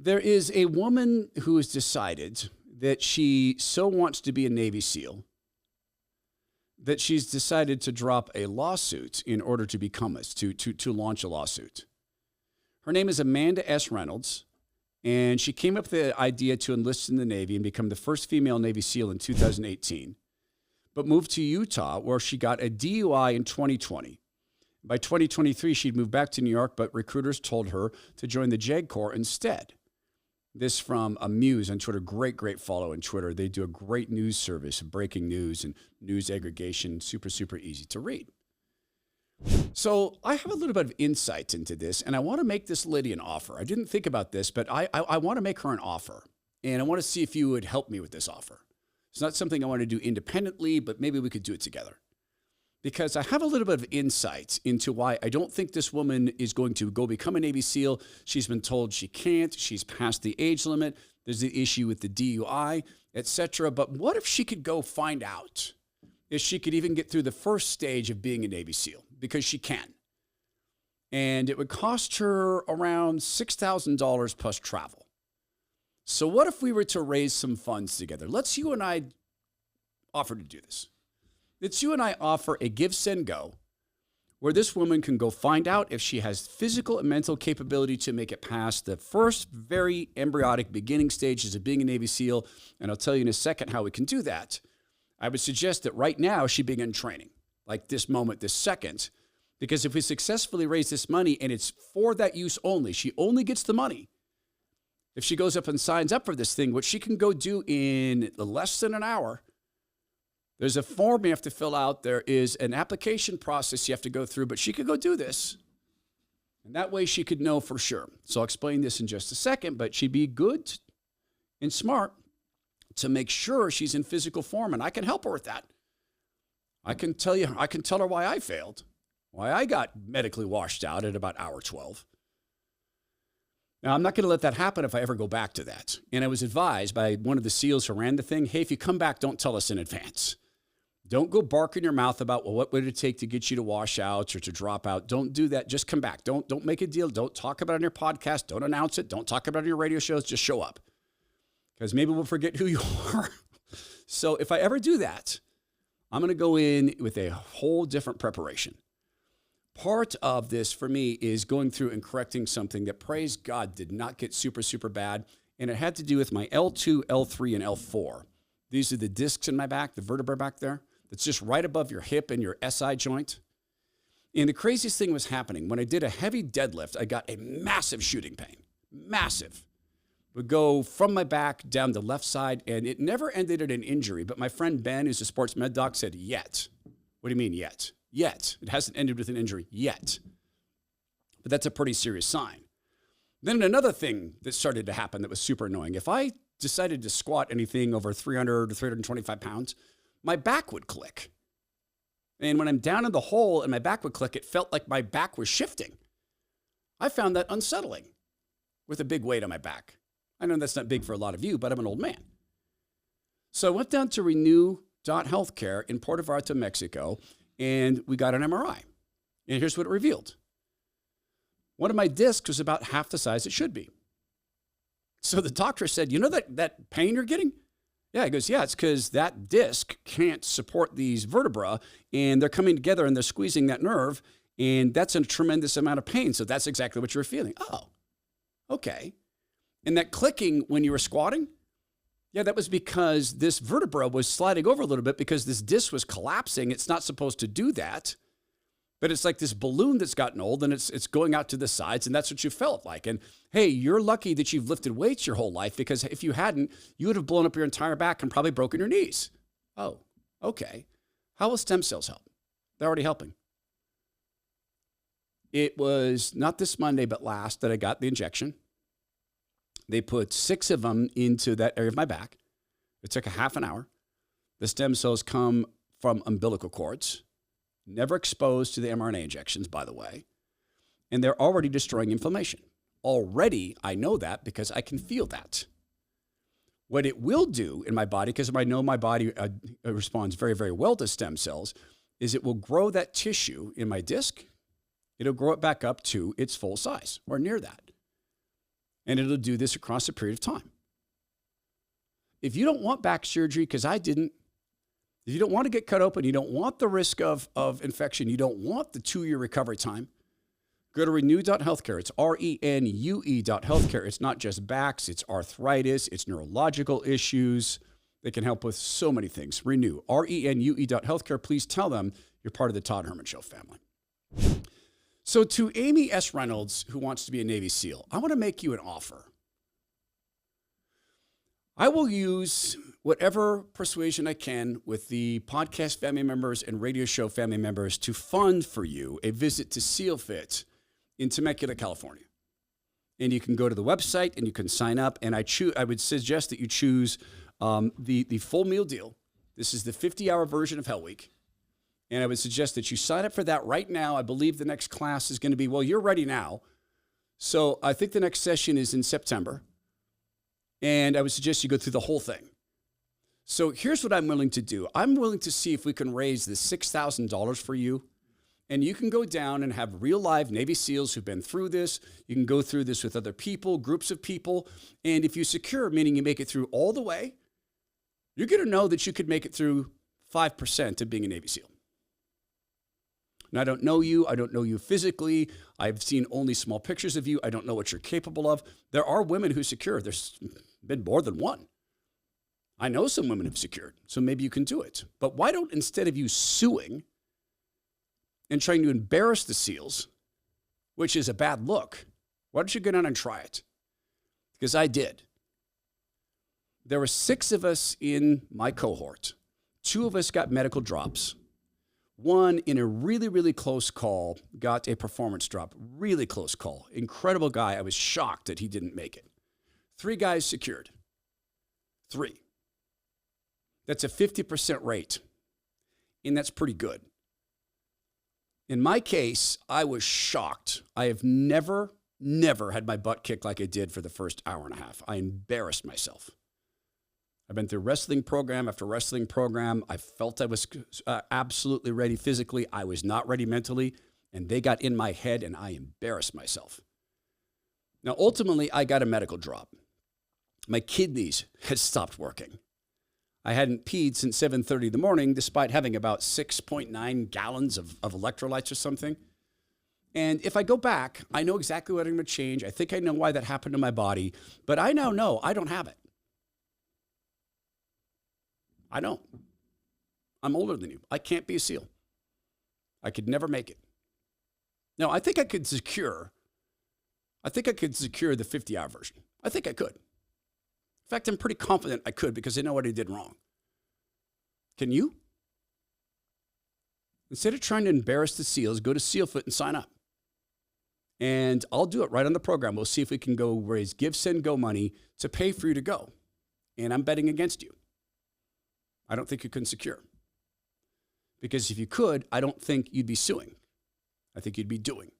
There is a woman who has decided that she so wants to be a Navy SEAL that she's decided to drop a lawsuit in order to become it, to launch a lawsuit. Her name is Amanda S. Reynolds, and she came up with the idea to enlist in the Navy and become the first female Navy SEAL in 2018, but moved to Utah where she got a DUI in 2020. By 2023, she'd moved back to New York, but recruiters told her to join the JAG Corps instead. This from Muse on Twitter. Great follow on Twitter. They do a great news service, breaking news and news aggregation. Super easy to read. So I have a little bit of insight into this, and I want to make this lady an offer. I didn't think about this, but I want to make her an offer, and I want to see if you would help me with this offer. It's not something I want to do independently, but maybe we could do it together. Because I have a little bit of insight into why I don't think this woman is going to go become a Navy SEAL. She's been told she can't. She's past the age limit. There's the issue with the DUI, etc. But what if she could go find out if she could even get through the first stage of being a Navy SEAL? Because she can. And it would cost her around $6,000 plus travel. So what if we were to raise some funds together? Let's you and I offer to do this. Let's you and I offer a give, send, go, where this woman can go find out if she has physical and mental capability to make it past the first very embryonic beginning stages of being a Navy SEAL. And I'll tell you in a second how we can do that. I would suggest that right now she begin training, like this moment, this second, because if we successfully raise this money and it's for that use only, she only gets the money. If she goes up and signs up for this thing, which she can go do in less than an hour, there's a form you have to fill out. There is an application process you have to go through, but she could go do this. And that way she could know for sure. So I'll explain this in just a second, but she'd be good and smart to make sure she's in physical form, and I can help her with that. I can tell her why I failed, why I got medically washed out at about hour 12. Now, I'm not going to let that happen if I ever go back to that. And I was advised by one of the SEALs who ran the thing, hey, if you come back, don't tell us in advance. Don't go barking your mouth about, well, what would it take to get you to wash out or to drop out? Don't do that. Just come back. Don't make a deal. Don't talk about it on your podcast. Don't announce it. Don't talk about it on your radio shows. Just show up. Because maybe we'll forget who you are. So if I ever do that, I'm going to go in with a whole different preparation. Part of this for me is going through and correcting something that, praise God, did not get super bad. And it had to do with my L2, L3, and L4. These are the discs in my back, the vertebra back there. It's just right above your hip and your SI joint. And the craziest thing was happening. When I did a heavy deadlift, I got a massive shooting pain. Massive. Would go from my back down the left side, and it never ended in an injury. But my friend Ben, who's a sports med doc, said, yet. What do you mean, yet? Yet. It hasn't ended with an injury yet. But that's a pretty serious sign. Then another thing that started to happen that was super annoying. If I decided to squat anything over 300 to 325 pounds, my back would click. And when I'm down in the hole and my back would click, it felt like my back was shifting. I found that unsettling with a big weight on my back. I know that's not big for a lot of you, but I'm an old man. So I went down to Renew.Healthcare in Puerto Vallarta, Mexico, and we got an MRI. And here's what it revealed. One of my discs was about half the size it should be. So the doctor said, you know that pain you're getting? Yeah, he goes, yeah, it's because that disc can't support these vertebra, and they're coming together and they're squeezing that nerve, and that's a tremendous amount of pain. So that's exactly what you're feeling. Oh, okay. And that clicking when you were squatting, yeah, that was because this vertebra was sliding over a little bit because this disc was collapsing. It's not supposed to do that. But it's like this balloon that's gotten old and it's going out to the sides, and that's what you felt like. And hey, you're lucky that you've lifted weights your whole life, because if you hadn't, you would have blown up your entire back and probably broken your knees. Oh, okay. How will stem cells help? They're already helping. It was not this Monday, but last that I got the injection. They put 6 of them into that area of my back. It took a half an hour. The stem cells come from umbilical cords. Never exposed to the mRNA injections, by the way. And they're already destroying inflammation. Already, I know that because I can feel that. What it will do in my body, because I know my body responds very, very well to stem cells, is it will grow that tissue in my disc. It'll grow it back up to its full size or near that. And it'll do this across a period of time. If you don't want back surgery, because I didn't, if you don't want to get cut open, you don't want the risk of infection, you don't want the 2-year recovery time, go to renew.healthcare. It's RENUE.healthcare. It's not just backs, it's arthritis, it's neurological issues. They can help with so many things. Renew, RENUE.healthcare. Please tell them you're part of the Todd Herman Show family. So to Amy S. Reynolds, who wants to be a Navy SEAL, I want to make you an offer. I will use whatever persuasion I can with the podcast family members and radio show family members to fund for you a visit to SEALFIT in Temecula, California. And you can go to the website and you can sign up. And I would suggest that you choose the full meal deal. This is the 50-hour version of Hell Week. And I would suggest that you sign up for that right now. I believe the next class is going to be, well, you're ready now. So I think the next session is in September. And I would suggest you go through the whole thing. So here's what I'm willing to do. I'm willing to see if we can raise the $6,000 for you. And you can go down and have real live Navy SEALs who've been through this. You can go through this with other people, groups of people. And if you secure, meaning you make it through all the way, you're going to know that you could make it through 5% of being a Navy SEAL. And I don't know you. I don't know you physically. I've seen only small pictures of you. I don't know what you're capable of. There are women who secure. There's been more than one. I know some women have secured, so maybe you can do it. But why don't, instead of you suing and trying to embarrass the SEALs, which is a bad look, why don't you go down and try it? Because I did. There were 6 of us in my cohort. 2 of us got medical drops. One, in a really, really close call, got a performance drop. Really close call. Incredible guy. I was shocked that he didn't make it. 3 guys secured. 3. That's a 50% rate. And that's pretty good. In my case, I was shocked. I have never had my butt kicked like I did for the first hour and a half. I embarrassed myself. I've been through wrestling program after wrestling program. I felt I was absolutely ready physically. I was not ready mentally, and they got in my head, and I embarrassed myself. Now, ultimately, I got a medical drop. My kidneys had stopped working. I hadn't peed since 7:30 in the morning, despite having about 6.9 gallons of electrolytes or something. And if I go back, I know exactly what I'm going to change. I think I know why that happened to my body, but I now know I don't have it. I don't. I'm older than you. I can't be a SEAL. I could never make it. Now, I think I could secure the 50-hour version. I think I could. In fact, I'm pretty confident I could because I know what I did wrong. Can you? Instead of trying to embarrass the SEALs, go to SEALFIT and sign up. And I'll do it right on the program. We'll see if we can go raise Give, Send, Go money to pay for you to go. And I'm betting against you. I don't think you can secure. Because if you could, I don't think you'd be suing. I think you'd be doing.